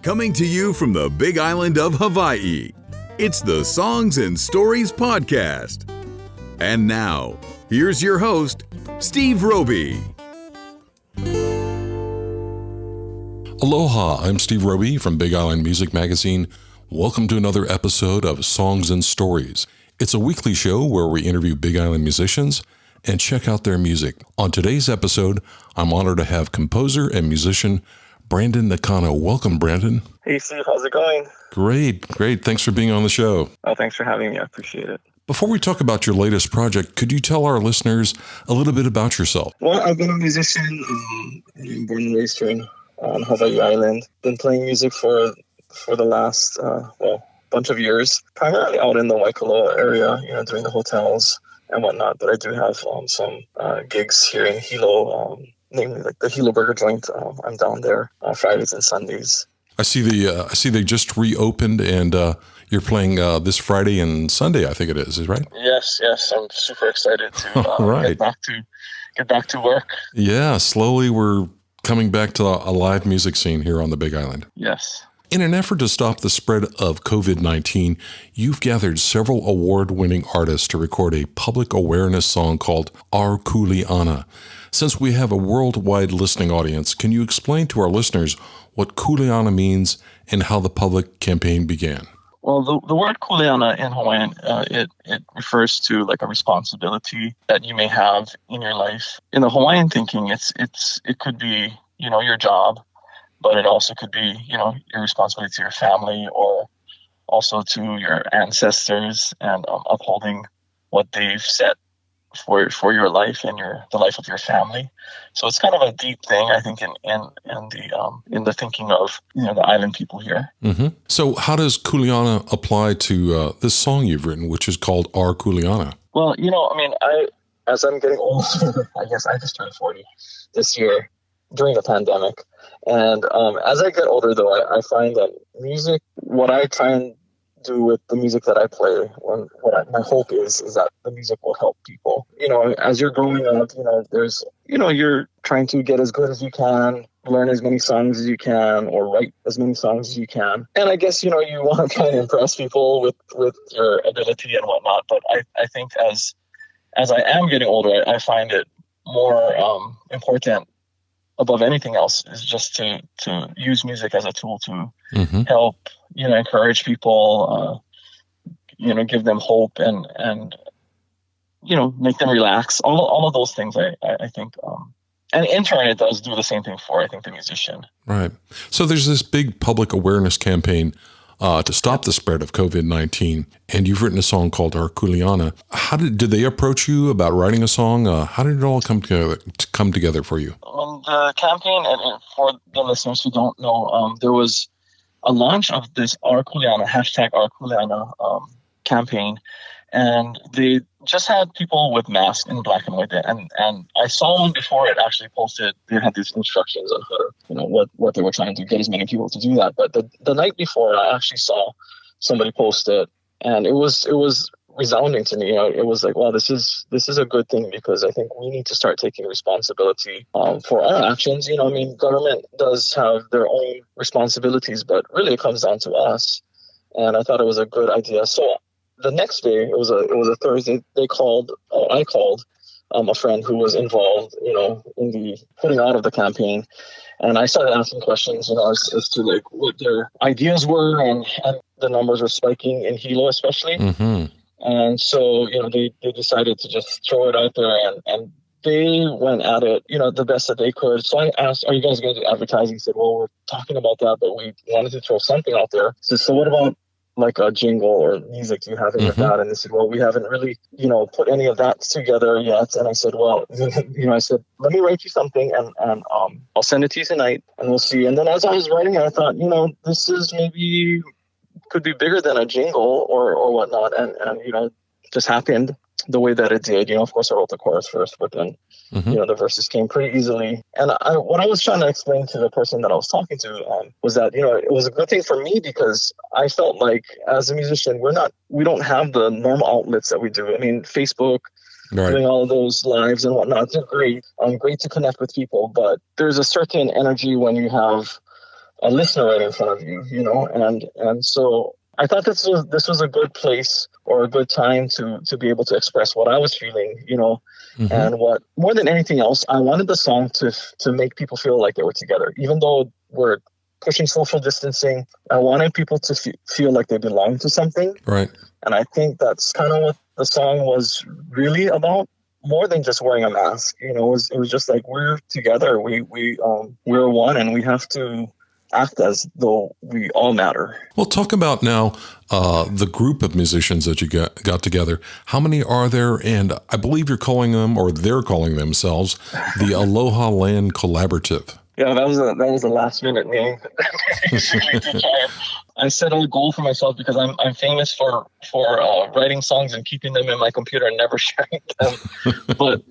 Coming to you from the Big Island of Hawaii, it's the Songs and Stories Podcast. And now, here's your host, Steve Roby. Aloha, I'm Steve Roby from Big Island Music Magazine. Welcome to another episode of Songs and Stories. It's a weekly show where we interview Big Island musicians and check out their music. On today's episode, I'm honored to have composer and musician Brandon Nakano. Welcome, Brandon. Hey, Steve. How's it going? Great. Thanks for being on the show. Oh, thanks for having me. I appreciate it. Before we talk about your latest project, could you tell our listeners a little bit about yourself? Well, I've been a musician. I'm born and raised here on Hawaiʻi Island. Been playing music for the last, bunch of years. Primarily out in the Waikoloa area, doing the hotels and whatnot. But I do have some gigs here in Hilo, namely like the Hilo Burger Joint. I'm down there on Fridays and Sundays. I see they just reopened, and you're playing this Friday and Sunday, I think it is right? Yes. I'm super excited to get back to work. Yeah, slowly we're coming back to a live music scene here on the Big Island. Yes. In an effort to stop the spread of COVID-19, you've gathered several award-winning artists to record a public awareness song called Our Kuleana. Since we have a worldwide listening audience, can you explain to our listeners what Kuleana means and how the public campaign began? Well, the word Kuleana in Hawaiian, it refers to like a responsibility that you may have in your life. In the Hawaiian thinking, it could be, your job, but it also could be, your responsibility to your family or also to your ancestors and upholding what they've set for your life and the life of your family. So it's kind of a deep thing, I think, in the thinking of the island people here. Mm-hmm. So how does Kuleana apply to this song you've written, which is called Our Kuleana? Well, as I'm getting older, I guess I just turned 40 this year during the pandemic. And as I get older, though, I find that music, what I try and do with the music that I play, my hope is that the music will help people. As you're growing up, there's, you're trying to get as good as you can, learn as many songs as you can, or write as many songs as you can. And I guess, you want to try and impress people with your ability and whatnot. But I think as I am getting older, I find it more important above anything else is just to use music as a tool to help, encourage people, give them hope and make them relax. All of those things, I think, and in turn, it does do the same thing for, I think, the musician. Right. So there's this big public awareness campaign to stop the spread of COVID-19, and you've written a song called Our Kuleana. How did they approach you about writing a song? How did it all come together for you? The campaign, and for the listeners who don't know, there was a launch of this Our Kuleana, hashtag Our Kuleana campaign, and they just had people with masks in black and white. And I saw one before it actually posted. They had these instructions on how to, what they were trying to get as many people to do that. But the night before, I actually saw somebody post it, and it was resounding to me. It was like, wow, this is a good thing, because I think we need to start taking responsibility for our actions. Government does have their own responsibilities, but really it comes down to us. And I thought it was a good idea. So the next day, it was a Thursday. I called a friend who was involved, in the putting out of the campaign, and I started asking questions, as to like what their ideas were, and the numbers were spiking in Hilo, especially. Mm-hmm. And so, they decided to just throw it out there, and they went at it, the best that they could. So I asked, are you guys going to do advertising? He said, well, we're talking about that, but we wanted to throw something out there. So what about like a jingle or music? Do you have any of that? And they said, well, we haven't really, put any of that together yet. And I said, well, let me write you something and I'll send it to you tonight and we'll see. And then as I was writing it, I thought, this is maybe could be bigger than a jingle or whatnot. And just happened the way that it did. Of course I wrote the chorus first, but then, the verses came pretty easily. And what I was trying to explain to the person that I was talking to was that, it was a good thing for me, because I felt like as a musician, we don't have the normal outlets that we do. I mean, Facebook, right, doing all of those lives and whatnot, they're great. Great to connect with people, but there's a certain energy when you have a listener right in front of you, and so I thought this was a good place or a good time to be able to express what I was feeling, and what more than anything else, I wanted the song to make people feel like they were together, even though we're pushing social distancing. I wanted people to feel like they belong to something, right? And I think that's kind of what the song was really about. More than just wearing a mask, it was just like we're together, we're one, and we have to act as though we all matter. Well, talk about now the group of musicians that you got together. How many are there? And I believe you're calling them, or they're calling themselves, the Alohaland Collaborative. Yeah, that was a last minute name. I set a goal for myself because I'm famous for writing songs and keeping them in my computer and never sharing them. but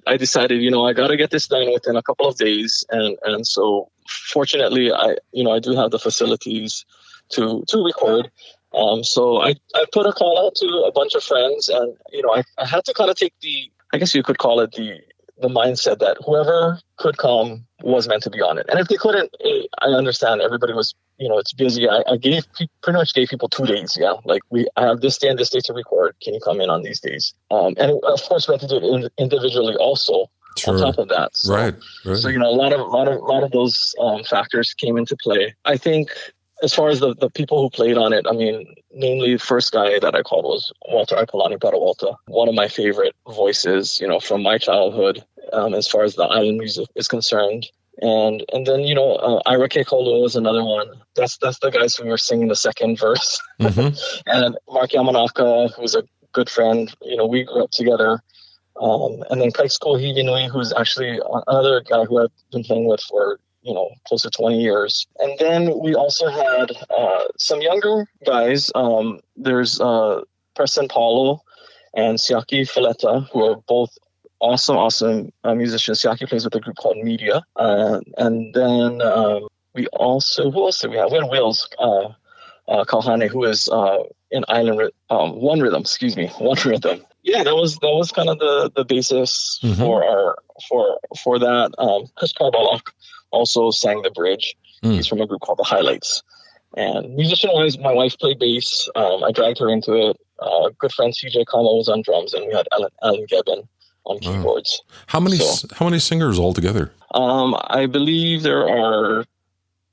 I decided, I got to get this done within a couple of days, and so fortunately I do have the facilities to record. So I put a call out to a bunch of friends, and I had to kind of take I guess you could call it the mindset that whoever could come was meant to be on it. And if they couldn't, I understand. Everybody was, it's busy. I pretty much gave people 2 days. Yeah. Like I have this day and this day to record. Can you come in on these days? And of course we had to do it individually also. Sure. On top of that. So, right. So, a lot of those factors came into play. I think as far as the people who played on it, I mean, namely the first guy that I called was Waltah Aipolani, Braddah Waltah, one of my favorite voices, from my childhood, as far as the island music is concerned. And then, Ira Keakaualua was another one. That's the guys who were singing the second verse. Mm-hmm. And Mark Yamanaka, who's a good friend, we grew up together. And then Kaik Hivinui, who's actually another guy who I've been playing with for close to 20 years. And then we also had some younger guys. There's Preston Paulo and Siaki Fileta, who are both awesome musicians. Siaki plays with a group called Media. And then who else did we have? We had Will's Kauhane, who is in Island One Rhythm. Yeah, that was kind of the basis for that. Chris Carbarloc also sang the bridge. He's from a group called The Highlights. And musician-wise, my wife played bass. I dragged her into it. Good friend CJ Kama was on drums, and we had Alan Gebin on keyboards. How many singers altogether? I believe there are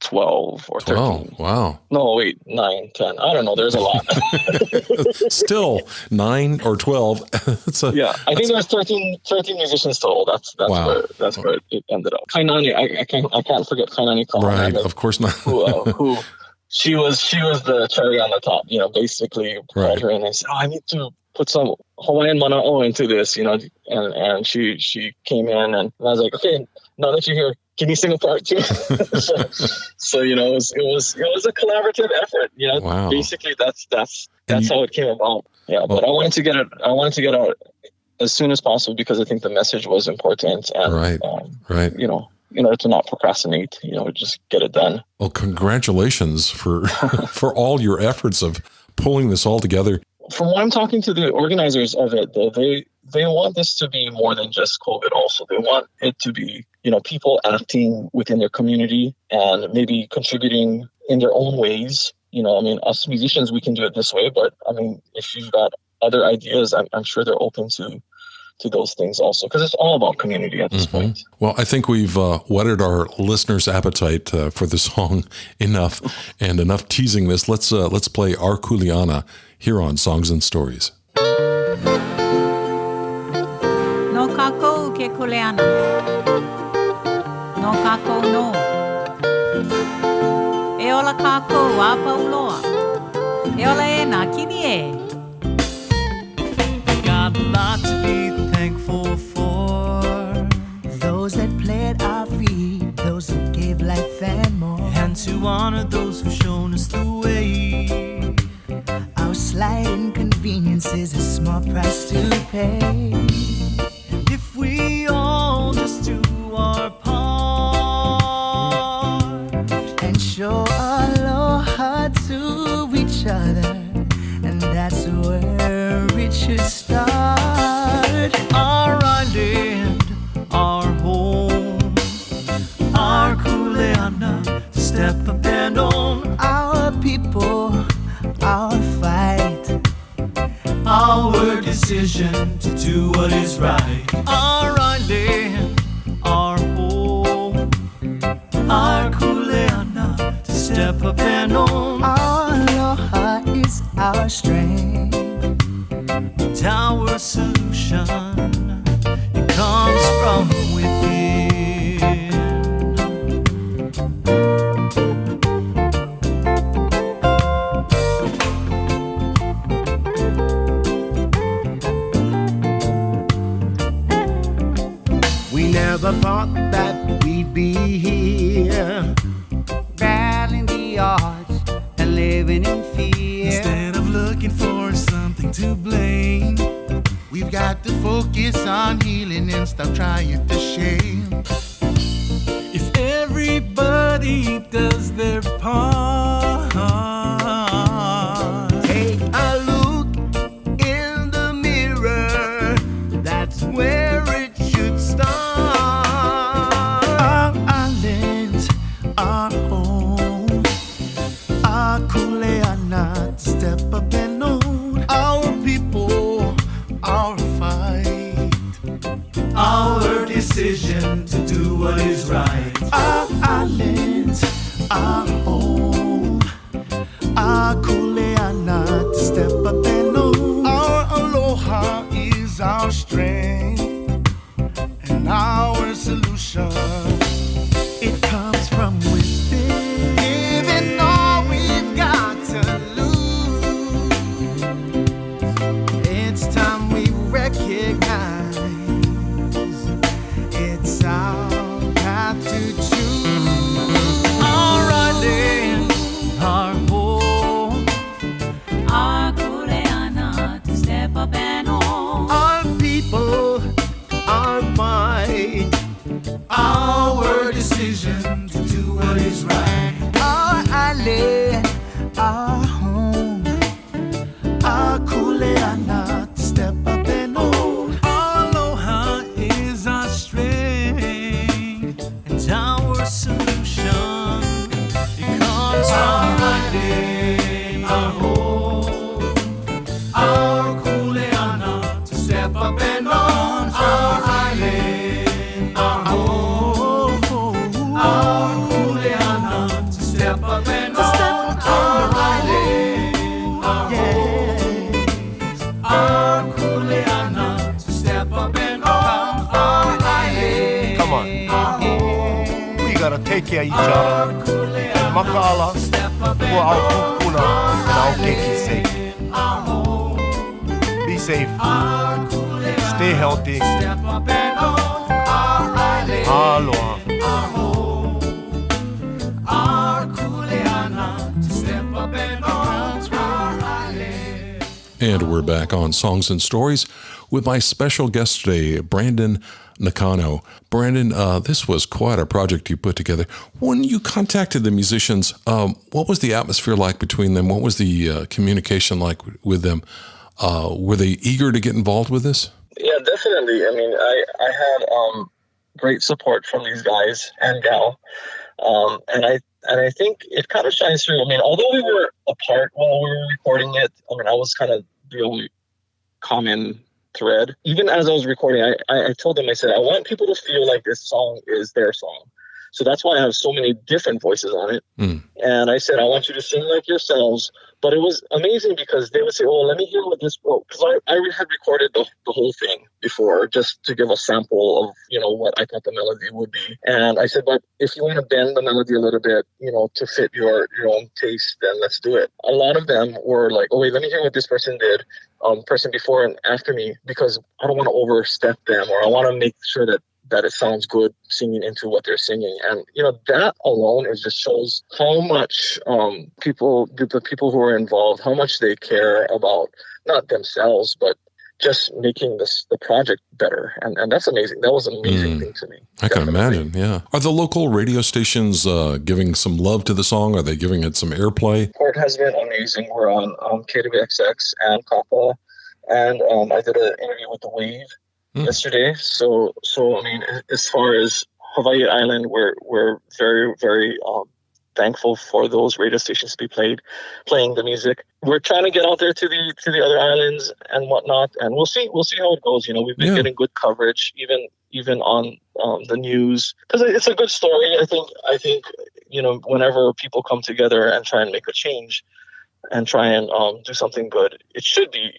12 or 13. 12, wow. No, wait, 9, 10. I don't know. There's a lot. Still, 9 or 12. Yeah, I think there's 13 musicians total. That's wow. That's where it ended up. Kainani, I can't forget Kainani Kahaunaele. Right, of course not. who she was the cherry on the top. Basically brought her in and said, I need to put some Hawaiian mana'o into this, and she came in, and I was like, okay, now that you're here, can you sing a part too? so it was a collaborative effort. Wow. Basically that's how it came about. Yeah, but I wanted to get it out as soon as possible because I think the message was important, and right. In order to not procrastinate, just get it done. Well, congratulations for for all your efforts of pulling this all together. From what I'm talking to the organizers of it, though, they want this to be more than just COVID also. They want it to be, people acting within their community and maybe contributing in their own ways. Us musicians, we can do it this way, but if you've got other ideas, I'm sure they're open to those things also, because it's all about community at this point. Well, I think we've whetted our listeners' appetite for the song enough, and enough teasing this. Let's play Our Kuleana here on Songs and Stories. No kako ke Kuleana. No kako no. E ola kako wa pauloa. E ola e na kini e. Got a lot to be thankful for. Those that planted our feet, those who gave life and more. And to honor those who've shown us the way. Our slight inconvenience is a small price to pay. If we all just do our part and show aloha to each other, and that's where it should start. Our island, our home, our Kuleana, step up people, our fight, Our decision to do what is right. Our island, our home, our kuleana to step up and own. our aloha is our strength. And our solution, it comes from within. We never thought that we'd be here, battling the odds and living in fear. Instead of looking for something to blame, We've got to focus on healing and stop trying to shame. if everybody does their part, Take a look in the mirror, that's where it should start. our islands, our home, our kuleana to step up and own. Our people, our fight, Our decision to do what is right. Our islands, our home, our kuleana to step up and own. our aloha is our strength, and our solution, It comes from within. giving all we've got to lose. It's time we recognize it's our path to choose. Our island, our home, Our kuleana to step up and own. our people, our fight, our decision to do what is right. Our island, our home, Our kuleana to step up and own. Our aloha is our strength, and our solution, it comes from within. Our home, our kuleana to step up and own. Our island, our home, our kuleana to step up and own. Our island, our home, our kuleana to step up and own. Our island, Come on. our home, We gotta take care of each other. Makala, for our kukuna and our keiki sake. Be safe. Stay healthy. step up and own. Our island, Aloha. our home, our kuleana to step up and own. Our island. And we're back on Songs and Stories with my special guest today, Brandon Nakano. Brandon, this was quite a project you put together. When you contacted the musicians, what was the atmosphere like between them? What was the communication like with them? Were they eager to get involved with this? Yeah, definitely. I mean, I had great support from these guys and gal, and I think it kind of shines through. I mean, although we were apart while we were recording it, I mean, I was kind of the only common thread. Even as I was recording, I told them, I said, I want people to feel like this song is their song. So that's why I have so many different voices on it. And I said, I want you to sing like yourselves. But it was amazing because they would say, oh, let me hear what this, because I had recorded the whole thing before just to give a sample of, what I thought the melody would be. And I said, but if you want to bend the melody a little bit, to fit your own taste, then let's do it. A lot of them were like, oh, wait, let me hear what this person did, person before and after me, because I don't want to overstep them, or I want to make sure that it sounds good singing into what they're singing. And, that alone just shows how much the people who are involved, how much they care about not themselves, but just making the project better. And that's amazing. That was an amazing thing to me. I can imagine, yeah. Are the local radio stations giving some love to the song? Are they giving it some airplay? Support has been amazing. We're on KWXX and Kappa. And I did an interview with The Wave yesterday. So I mean, as far as Hawaiʻi Island, we're very, very thankful for those radio stations to be playing the music. We're trying to get out there to the other islands and whatnot, and we'll see how it goes. We've been getting good coverage, even on the news, because it's a good story. I think whenever people come together and try and make a change and try and do something good, it should be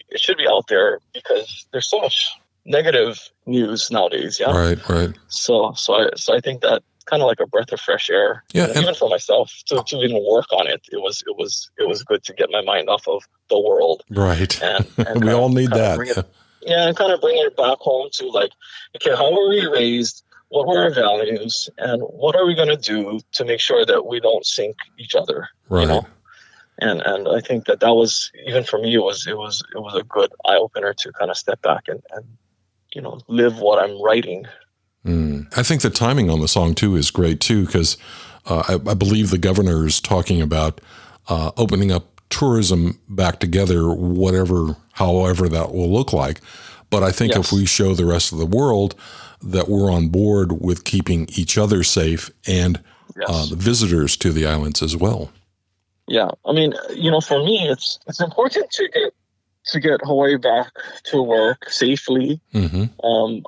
out there, because there's so much negative news nowadays. Yeah. Right. So I think that kind of like a breath of fresh air. Yeah. Even for myself to even work on it, it was good to get my mind off of the world. Right. And we all need that. And kind of bring it back home to like, okay, how were we raised? What were our values? And what are we going to do to make sure that we don't sink each other? Right. And I think that was, even for me, it was a good eye opener to kind of step back and live what I'm writing. I think the timing on the song too is great too, because I believe the governor is talking about opening up tourism back together, however that will look like. But I think if we show the rest of the world that we're on board with keeping each other safe and the visitors to the islands as well. Yeah, I mean, for me, it's important to get Hawaii back to work safely. Mm-hmm.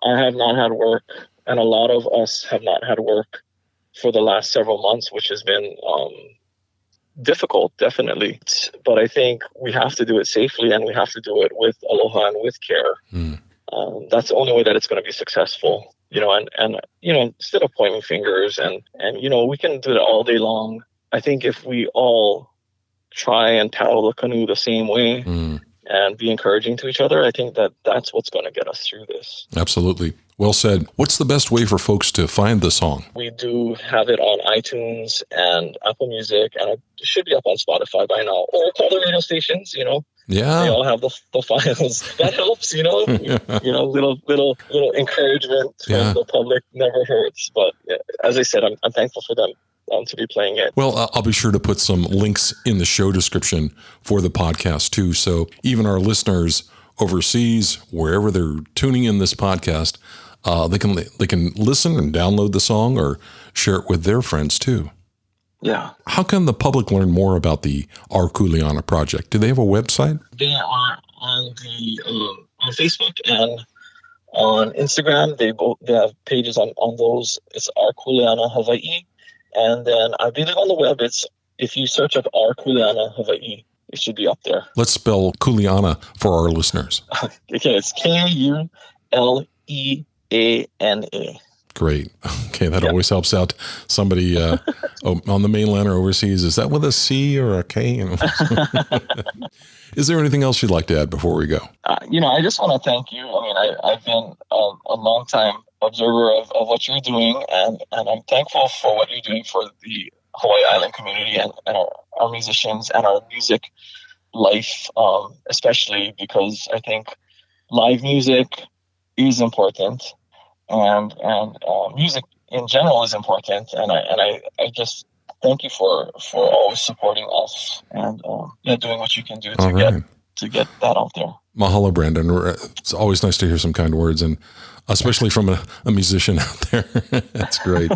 I have not had work, and a lot of us have not had work for the last several months, which has been difficult, definitely. But I think we have to do it safely, and we have to do it with aloha and with care. Mm. That's the only way that it's going to be successful. And instead of pointing fingers and we can do it all day long. I think if we all try and paddle the canoe the same way and be encouraging to each other, I think that's what's going to get us through this. Absolutely. Well said. What's the best way for folks to find the song? We do have it on iTunes and Apple Music, and it should be up on Spotify by now, or call the radio stations, Yeah. They all have the files. That helps, little encouragement from the public never hurts. But as I said, I'm thankful for them to be playing it. Well, I'll be sure to put some links in the show description for the podcast too. So even our listeners overseas, wherever they're tuning in this podcast, they can listen and download the song or share it with their friends too. Yeah. How can the public learn more about the Our Kuleana project? Do they have a website? They are on on Facebook and on Instagram. They have pages on those. It's Our Kuleana Hawaii. And then I believe on the web, if you search up Our Kuleana Hawaii, it should be up there. Let's spell Kuleana for our listeners. Okay, it's Kuleana. Great. Okay, that always helps out somebody on the mainland or overseas. Is that with a C or a K? Is there anything else you'd like to add before we go? I just want to thank you. I mean, I've been a long time observer of what you're doing, and I'm thankful for what you're doing for the Hawaiʻi Island community and our musicians and our music life, especially because I think live music is important. And music in general is important, and I just thank you for always supporting us and doing what you can do to get that out there. Mahalo, Brandon. It's always nice to hear some kind words, and especially from a musician out there. That's great.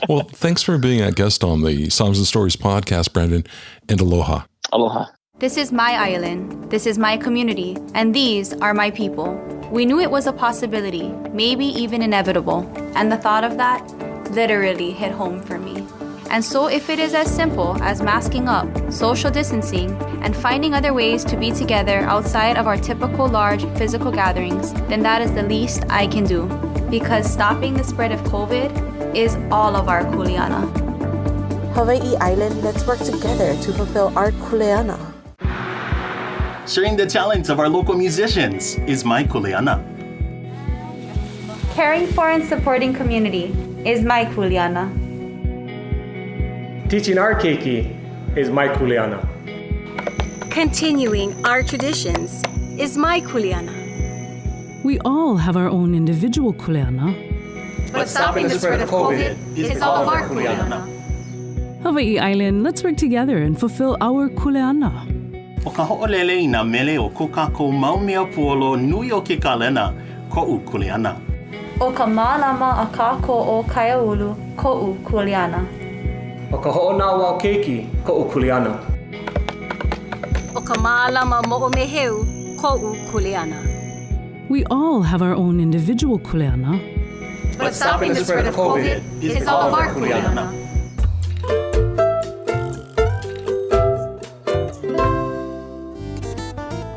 Well, thanks for being a guest on the Songs and Stories podcast, Brandon, and aloha. Aloha. This is my island, this is my community, and these are my people. We knew it was a possibility, maybe even inevitable, and the thought of that literally hit home for me. And so if it is as simple as masking up, social distancing, and finding other ways to be together outside of our typical large physical gatherings, then that is the least I can do. Because stopping the spread of COVID is all of our kuleana. Hawaiʻi Island, let's work together to fulfill our kuleana. Sharing the talents of our local musicians is my kuleana. Caring for and supporting community is my kuleana. Teaching our keiki is my kuleana. Continuing our traditions is my kuleana. We all have our own individual kuleana. But stopping the spread of COVID is all of our kuleana. Hawaiʻi Island, let's work together and fulfill our kuleana. O ka hoʻolele I nā mele o ko kākou mau mea puolo nui o ke kalena, koʻu kuleana. O ka mālama a kākou o kaiaulu, koʻu kuleana. O ka hoʻonawa o keiki, koʻu kuleana. O ka mālama moʻomeheu, koʻu kuleana. We all have our own individual kuleana. But stopping the spread of COVID is all of our kuleana.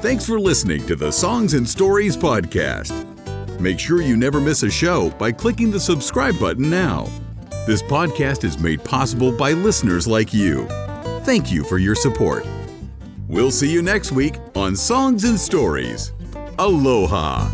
Thanks for listening to the Songs and Stories podcast. Make sure you never miss a show by clicking the subscribe button now. This podcast is made possible by listeners like you. Thank you for your support. We'll see you next week on Songs and Stories. Aloha.